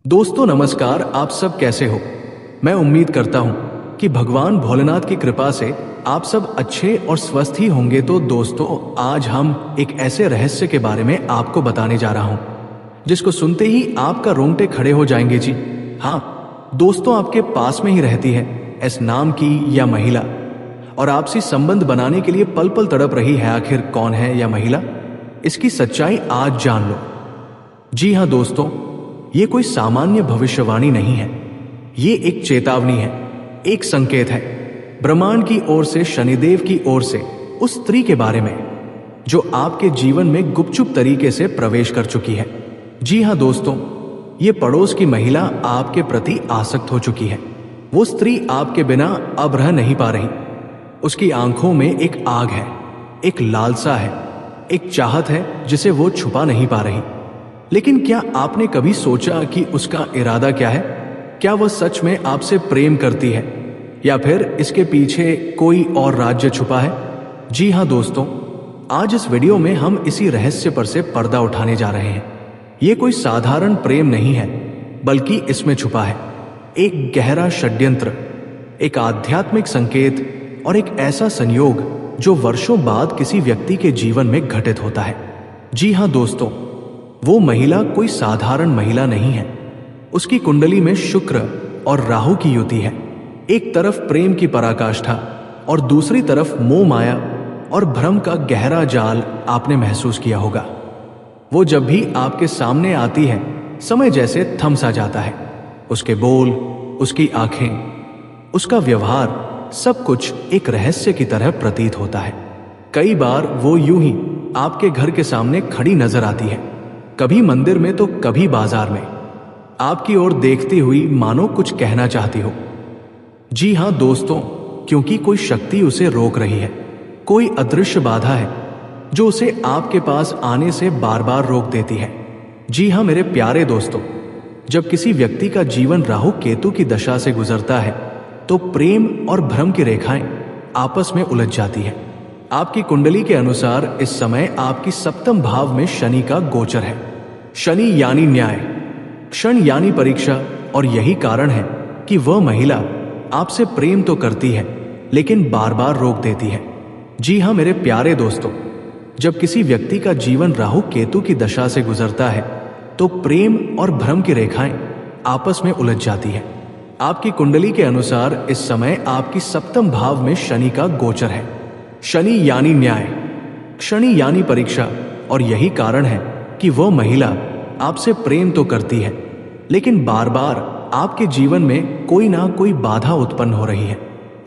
दोस्तों नमस्कार। आप सब कैसे हो? मैं उम्मीद करता हूं कि भगवान भोलेनाथ की कृपा से आप सब अच्छे और स्वस्थ ही होंगे। तो दोस्तों, आज हम एक ऐसे रहस्य के बारे में आपको बताने जा रहा हूं जिसको सुनते ही आपका रोंगटे खड़े हो जाएंगे जी। हाँ दोस्तों, आपके पास में ही रहती है इस नाम की यह महिला और आपसी संबंध बनाने के लिए पल पल तड़प रही है। आखिर कौन है यह महिला? इसकी सच्चाई आज जान लो। जी हाँ दोस्तों, ये कोई सामान्य भविष्यवाणी नहीं है। ये एक चेतावनी है, एक संकेत है ब्रह्मांड की ओर से, शनिदेव की ओर से, उस स्त्री के बारे में जो आपके जीवन में गुपचुप तरीके से प्रवेश कर चुकी है। जी हाँ दोस्तों, ये पड़ोस की महिला आपके प्रति आसक्त हो चुकी है। वो स्त्री आपके बिना अब रह नहीं पा रही। उसकी आंखों में एक आग है, एक लालसा है, एक चाहत है जिसे वो छुपा नहीं पा रही। लेकिन क्या आपने कभी सोचा कि उसका इरादा क्या है? क्या वह सच में आपसे प्रेम करती है या फिर इसके पीछे कोई और राज्य छुपा है? जी हाँ दोस्तों, आज इस वीडियो में हम इसी रहस्य पर से पर्दा उठाने जा रहे हैं। ये कोई साधारण प्रेम नहीं है, बल्कि इसमें छुपा है एक गहरा षड्यंत्र, एक आध्यात्मिक संकेत और एक ऐसा संयोग जो वर्षों बाद किसी व्यक्ति के जीवन में घटित होता है। जी हाँ दोस्तों, वो महिला कोई साधारण महिला नहीं है। उसकी कुंडली में शुक्र और राहु की युति है। एक तरफ प्रेम की पराकाष्ठा और दूसरी तरफ मोह माया और भ्रम का गहरा जाल आपने महसूस किया होगा। वो जब भी आपके सामने आती है, समय जैसे थम सा जाता है। उसके बोल, उसकी आंखें, उसका व्यवहार, सब कुछ एक रहस्य की तरह प्रतीत होता है। कई बार वो यूं ही आपके घर के सामने खड़ी नजर आती है, कभी मंदिर में तो कभी बाजार में, आपकी ओर देखती हुई मानो कुछ कहना चाहती हो। जी हां दोस्तों, क्योंकि कोई शक्ति उसे रोक रही है। कोई अदृश्य बाधा है जो उसे आपके पास आने से बार बार रोक देती है। जी हां मेरे प्यारे दोस्तों, जब किसी व्यक्ति का जीवन राहु केतु की दशा से गुजरता है तो प्रेम और भ्रम की रेखाएं आपस में उलझ जाती है। आपकी कुंडली के अनुसार इस समय आपकी सप्तम भाव में शनि का गोचर है। शनि यानी न्याय, क्षण यानी परीक्षा, और यही कारण है कि वह महिला आपसे प्रेम तो करती है लेकिन बार बार रोक देती है। जी हां मेरे प्यारे दोस्तों, जब किसी व्यक्ति का जीवन राहु केतु की दशा से गुजरता है तो प्रेम और भ्रम की रेखाएं आपस में उलझ जाती है। आपकी कुंडली के अनुसार इस समय आपकी सप्तम भाव में शनि का गोचर है। शनि यानी न्याय, क्षणि यानी परीक्षा, और यही कारण है कि वह महिला आपसे प्रेम तो करती है लेकिन बार बार आपके जीवन में कोई ना कोई बाधा उत्पन्न हो रही है।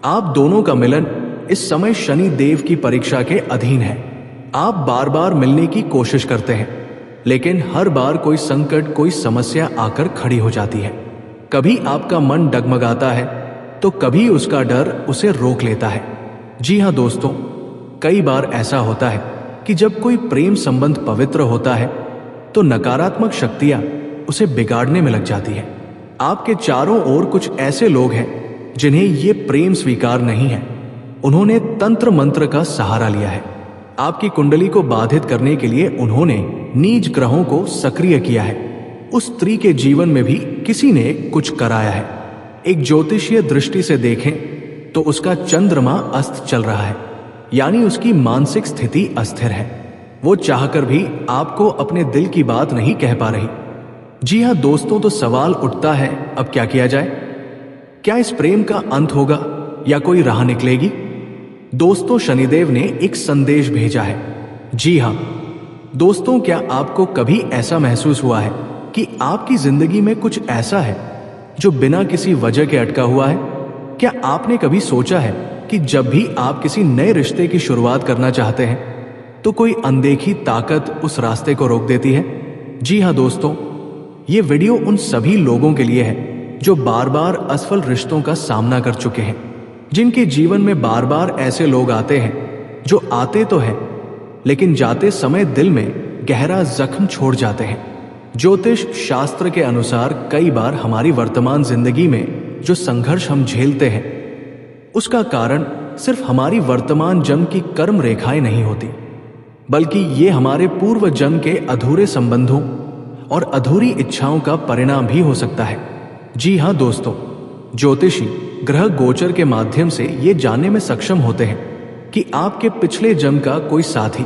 आप दोनों का मिलन इस समय शनि देव की परीक्षा के अधीन है। आप बार बार मिलने की कोशिश करते हैं लेकिन हर बार कोई संकट, कोई समस्या आकर खड़ी हो जाती है। कभी आपका मन डगमगाता है तो कभी उसका डर उसे रोक लेता है। जी हाँ दोस्तों, कई बार ऐसा होता है कि जब कोई प्रेम संबंध पवित्र होता है तो नकारात्मक शक्तियां उसे बिगाड़ने में लग जाती है। आपके चारों ओर कुछ ऐसे लोग हैं जिन्हें ये प्रेम स्वीकार नहीं है। उन्होंने तंत्र मंत्र का सहारा लिया है। आपकी कुंडली को बाधित करने के लिए उन्होंने नीच ग्रहों को सक्रिय किया है। उस स्त्री के जीवन में भी किसी ने कुछ कराया है। एक ज्योतिषीय दृष्टि से देखें तो उसका चंद्रमा अस्त चल रहा है, यानी उसकी मानसिक स्थिति अस्थिर है। वो चाहकर भी आपको अपने दिल की बात नहीं कह पा रही। जी हाँ दोस्तों, तो सवाल उठता है, अब क्या किया जाए? क्या इस प्रेम का अंत होगा या कोई राह निकलेगी? दोस्तों, शनिदेव ने एक संदेश भेजा है। जी हाँ दोस्तों, क्या आपको कभी ऐसा महसूस हुआ है कि आपकी जिंदगी में कुछ ऐसा है जो बिना किसी वजह के अटका हुआ है? क्या आपने कभी सोचा है कि जब भी आप किसी नए रिश्ते की शुरुआत करना चाहते हैं तो कोई अनदेखी ताकत उस रास्ते को रोक देती है? जी हाँ दोस्तों, ये वीडियो उन सभी लोगों के लिए है जो बार बार असफल रिश्तों का सामना कर चुके हैं, जिनके जीवन में बार बार ऐसे लोग आते हैं जो आते तो हैं लेकिन जाते समय दिल में गहरा जख्म छोड़ जाते हैं। ज्योतिष शास्त्र के अनुसार कई बार हमारी वर्तमान जिंदगी में जो संघर्ष हम झेलते हैं उसका कारण सिर्फ हमारी वर्तमान जन्म की कर्म रेखाएं नहीं होती, बल्कि ये हमारे पूर्व जन्म के अधूरे संबंधों और अधूरी इच्छाओं का परिणाम भी हो सकता है। जी हाँ दोस्तों, ज्योतिषी ग्रह गोचर के माध्यम से ये जानने में सक्षम होते हैं कि आपके पिछले जन्म का कोई साथी,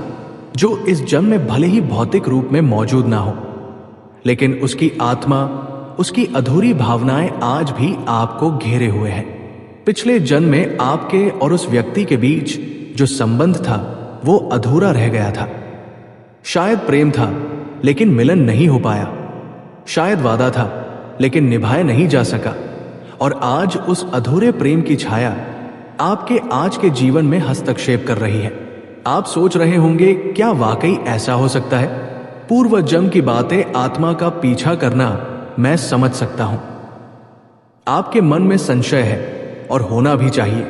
जो इस जन्म में भले ही भौतिक रूप में मौजूद ना हो, लेकिन उसकी आत्मा, उसकी अधूरी भावनाएं आज भी आपको घेरे हुए हैं। पिछले जन्म में आपके और उस व्यक्ति के बीच जो संबंध था वो अधूरा रह गया था। शायद प्रेम था लेकिन मिलन नहीं हो पाया, शायद वादा था लेकिन निभाया नहीं जा सका, और आज उस अधूरे प्रेम की छाया आपके आज के जीवन में हस्तक्षेप कर रही है। आप सोच रहे होंगे, क्या वाकई ऐसा हो सकता है? पूर्व जन्म की बातें, आत्मा का पीछा करना मैं समझ सकता हूं। आपके मन में संशय है और होना भी चाहिए,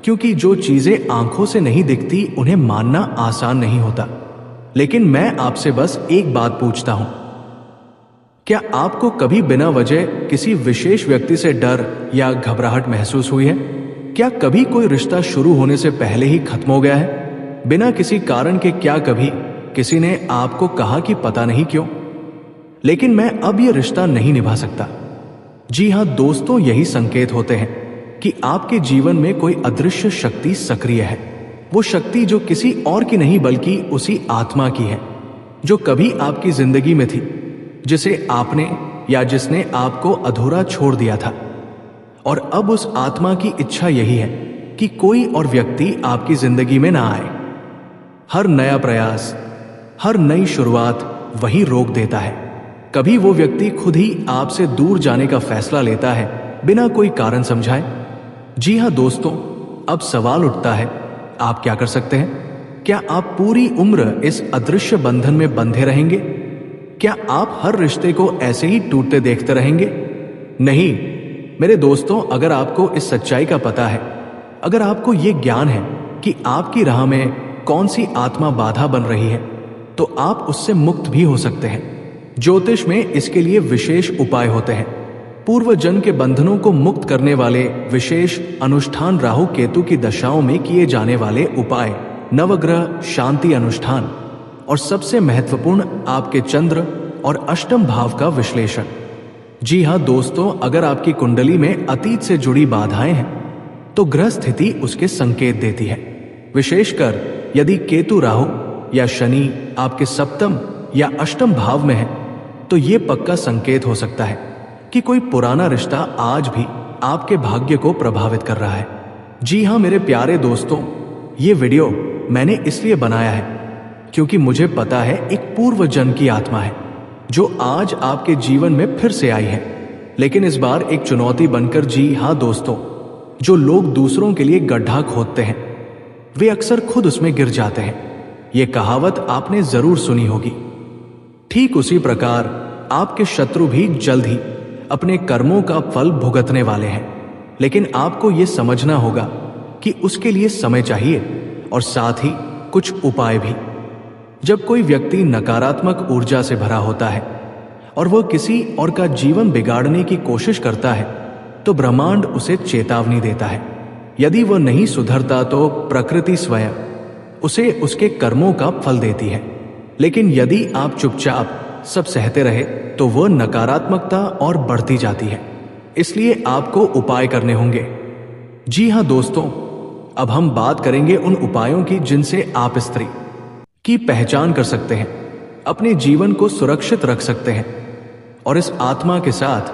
क्योंकि जो चीजें आंखों से नहीं दिखती उन्हें मानना आसान नहीं होता। लेकिन मैं आपसे बस एक बात पूछता हूं, क्या आपको कभी बिना वजह किसी विशेष व्यक्ति से डर या घबराहट महसूस हुई है? क्या कभी कोई रिश्ता शुरू होने से पहले ही खत्म हो गया है बिना किसी कारण के? क्या कभी किसी ने आपको कहा कि पता नहीं क्यों, लेकिन मैं अब यह रिश्ता नहीं निभा सकता? जी हां दोस्तों, यही संकेत होते हैं कि आपके जीवन में कोई अदृश्य शक्ति सक्रिय है। वो शक्ति जो किसी और की नहीं बल्कि उसी आत्मा की है जो कभी आपकी जिंदगी में थी, जिसे आपने या जिसने आपको अधूरा छोड़ दिया था। और अब उस आत्मा की इच्छा यही है कि कोई और व्यक्ति आपकी जिंदगी में ना आए। हर नया प्रयास, हर नई शुरुआत वही रोक देता है। कभी वो व्यक्ति खुद ही आपसे दूर जाने का फैसला लेता है बिना कोई कारण समझाए। जी हां दोस्तों, अब सवाल उठता है, आप क्या कर सकते हैं? क्या आप पूरी उम्र इस अदृश्य बंधन में बंधे रहेंगे? क्या आप हर रिश्ते को ऐसे ही टूटते देखते रहेंगे? नहीं मेरे दोस्तों, अगर आपको इस सच्चाई का पता है, अगर आपको यह ज्ञान है कि आपकी राह में कौन सी आत्मा बाधा बन रही है, तो आप उससे मुक्त भी हो सकते हैं। ज्योतिष में इसके लिए विशेष उपाय होते हैं। पूर्व जन्म के बंधनों को मुक्त करने वाले विशेष अनुष्ठान, राहु केतु की दशाओं में किए जाने वाले उपाय, नवग्रह शांति अनुष्ठान, और सबसे महत्वपूर्ण आपके चंद्र और अष्टम भाव का विश्लेषण। जी हां दोस्तों, अगर आपकी कुंडली में अतीत से जुड़ी बाधाएं हैं तो ग्रह स्थिति उसके संकेत देती है। विशेषकर यदि केतु, राहु या शनि आपके सप्तम या अष्टम भाव में है, तो यह पक्का संकेत हो सकता है कि कोई पुराना रिश्ता आज भी आपके भाग्य को प्रभावित कर रहा है। जी हां मेरे प्यारे दोस्तों, ये वीडियो मैंने इसलिए बनाया है क्योंकि मुझे पता है एक पूर्व जन्म की आत्मा है जो आज आपके जीवन में फिर से आई है, लेकिन इस बार एक चुनौती बनकर। जी हां दोस्तों, जो लोग दूसरों के लिए गड्ढा खोदते हैं वे अक्सर खुद उसमें गिर जाते हैं। ये कहावत आपने जरूर सुनी होगी। ठीक उसी प्रकार आपके शत्रु भी जल्द ही अपने कर्मों का फल भुगतने वाले हैं, लेकिन आपको यह समझना होगा कि उसके लिए समय चाहिए और साथ ही कुछ उपाय भी। जब कोई व्यक्ति नकारात्मक ऊर्जा से भरा होता है और वह किसी और का जीवन बिगाड़ने की कोशिश करता है, तो ब्रह्मांड उसे चेतावनी देता है। यदि वह नहीं सुधरता तो प्रकृति स्वयं उसे उसके कर्मों का फल देती है। लेकिन यदि आप चुपचाप सब सहते रहे तो वह नकारात्मकता और बढ़ती जाती है। इसलिए आपको उपाय करने होंगे। जी हां दोस्तों, अब हम बात करेंगे उन उपायों की जिनसे आप स्त्री की पहचान कर सकते हैं, अपने जीवन को सुरक्षित रख सकते हैं और इस आत्मा के साथ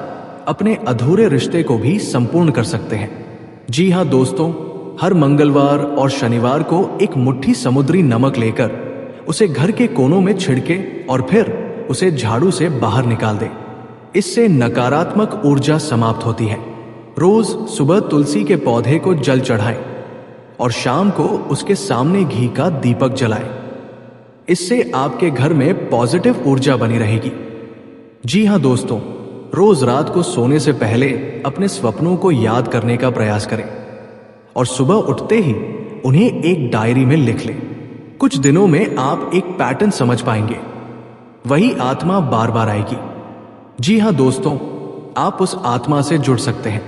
अपने अधूरे रिश्ते को भी संपूर्ण कर सकते हैं। जी हां दोस्तों, हर मंगलवार और शनिवार को एक मुट्ठी समुद्री नमक लेकर उसे घर के कोनों में छिड़के और फिर उसे झाड़ू से बाहर निकाल दे। इससे नकारात्मक ऊर्जा समाप्त होती है। रोज सुबह तुलसी के पौधे को जल चढ़ाएं और शाम को उसके सामने घी का दीपक जलाएं। इससे आपके घर में पॉजिटिव ऊर्जा बनी रहेगी। जी हां दोस्तों, रोज रात को सोने से पहले अपने स्वप्नों को याद करने का प्रयास करें और सुबह उठते ही उन्हें एक डायरी में लिख लें। कुछ दिनों में आप एक पैटर्न समझ पाएंगे, वही आत्मा बार बार आएगी। जी हां दोस्तों, आप उस आत्मा से जुड़ सकते हैं।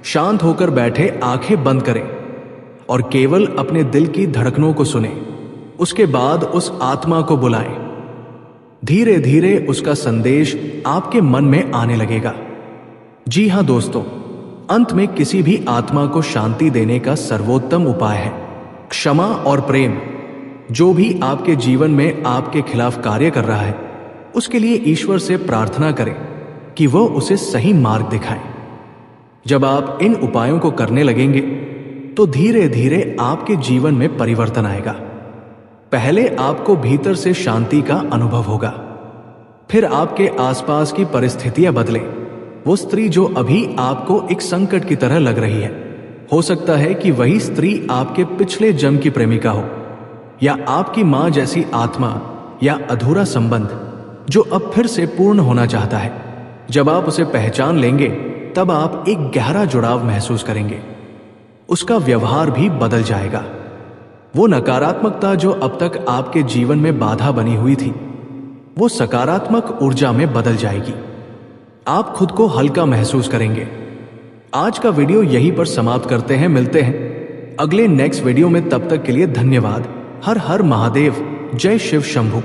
शांत होकर बैठे, आंखें बंद करें और केवल अपने दिल की धड़कनों को सुनें। उसके बाद उस आत्मा को बुलाएं। धीरे धीरे उसका संदेश आपके मन में आने लगेगा। जी हाँ दोस्तों, अंत में किसी भी आत्मा को शांति देने का सर्वोत्तम उपाय है क्षमा और प्रेम। जो भी आपके जीवन में आपके खिलाफ कार्य कर रहा है, उसके लिए ईश्वर से प्रार्थना करें कि वह उसे सही मार्ग दिखाए। जब आप इन उपायों को करने लगेंगे तो धीरे धीरे आपके जीवन में परिवर्तन आएगा। पहले आपको भीतर से शांति का अनुभव होगा, फिर आपके आसपास की परिस्थितियां बदले। वो स्त्री जो अभी आपको एक संकट की तरह लग रही है, हो सकता है कि वही स्त्री आपके पिछले जन्म की प्रेमिका हो, या आपकी मां जैसी आत्मा, या अधूरा संबंध जो अब फिर से पूर्ण होना चाहता है। जब आप उसे पहचान लेंगे तब आप एक गहरा जुड़ाव महसूस करेंगे। उसका व्यवहार भी बदल जाएगा। वो नकारात्मकता जो अब तक आपके जीवन में बाधा बनी हुई थी, वो सकारात्मक ऊर्जा में बदल जाएगी। आप खुद को हल्का महसूस करेंगे। आज का वीडियो यहीं पर समाप्त करते हैं। मिलते हैं अगले नेक्स्ट वीडियो में। तब तक के लिए धन्यवाद। हर हर महादेव। जय शिव शंभू।